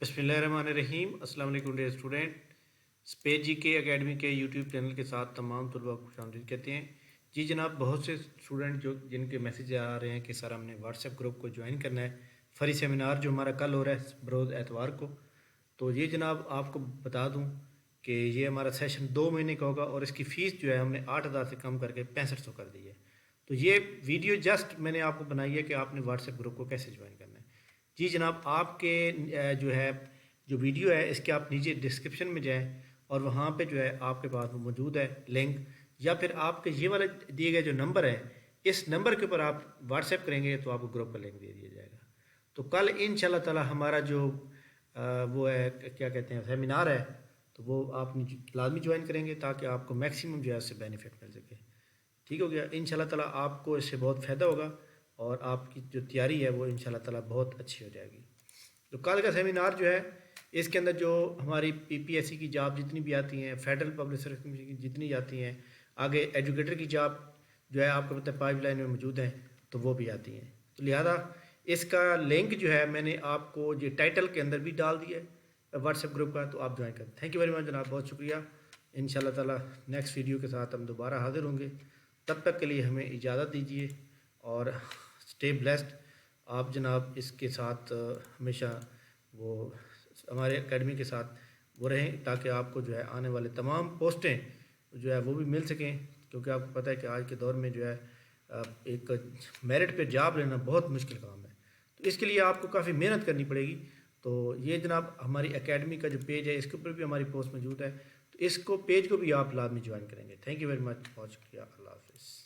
बिस्मिल्लाहिर्रहमानिर्रहीम। अस्सलाम वालेकुम डियर स्टूडेंट। स्पेस जी के एकेडमी के यूट्यूब चैनल के साथ तमाम तलबा को खुशामदीद कहते हैं। जी जनाब, बहुत से स्टूडेंट जो जिनके मैसेज आ रहे हैं कि सर हमने व्हाट्सएप ग्रुप को ज्वाइन करना है, फ्री सेमिनार जो हमारा कल हो रहा है बरोज़ एतवार को। तो ये जनाब आपको बता दूँ कि ये हमारा सेशन 2 महीने का होगा और इसकी फ़ीस जो है हमने 8,000 से कम करके 6500 कर दी है। तो ये वीडियो जस्ट मैंने आपको बनाई है कि आपने व्हाट्सएप ग्रुप को कैसे ज्वाइन करना है। जी जनाब, आपके जो वीडियो है इसके आप नीचे डिस्क्रिप्शन में जाएं और वहाँ पे जो है आपके पास वो मौजूद है लिंक, या फिर आपके ये वाले दिए गए जो नंबर है इस नंबर के ऊपर आप व्हाट्सएप करेंगे तो आपको ग्रुप का लिंक दे दिया जाएगा। तो कल इंशाल्लाह ताला हमारा जो वो है क्या कहते हैं सेमिनार है, तो वो आप लाजमी ज्वाइन करेंगे ताकि आपको मैक्सिमम जो है उससे बेनिफिट मिल सके। ठीक हो गया। इंशाल्लाह ताला आपको इससे बहुत फ़ायदा होगा और आपकी जो तैयारी है वो इंशाल्लाह ताला बहुत अच्छी हो जाएगी। तो कल का सेमिनार जो है इसके अंदर जो हमारी पीपीएससी की जॉब जितनी भी आती हैं, फेडरल पब्लिक सर्विस कमीशन की जितनी आती हैं, आगे एजुकेटर की जॉब जो है आपको पता है पाइपलाइन में मौजूद हैं, तो वो भी आती हैं। तो लिहाजा इसका लिंक जो है मैंने आपको ये टाइटल के अंदर भी डाल दिया है व्हाट्सएप ग्रुप का, तो आप ज्वाइन करें। थैंक यू वेरी मच जनाब, बहुत शुक्रिया। इंशाल्लाह ताला नेक्स्ट वीडियो के साथ हम दोबारा हाज़िर होंगे। तब तक के लिए हमें इजाज़त दीजिए और स्टे ब्लेस्ड। आप जनाब इसके साथ हमेशा वो हमारे एकेडमी के साथ वो रहें ताकि आपको जो है आने वाले तमाम पोस्टें जो है वो भी मिल सकें, क्योंकि आपको पता है कि आज के दौर में जो है एक मेरिट पे जॉब लेना बहुत मुश्किल काम है। तो इसके लिए आपको काफ़ी मेहनत करनी पड़ेगी। तो ये जनाब हमारी एकेडमी का जो पेज है इसके ऊपर भी हमारी पोस्ट मौजूद है, तो इसको पेज को भी आप लाजमी ज्वाइन करेंगे। थैंक यू वेरी मच, बहुत शुक्रिया। अल्लाह हाफ़िज़।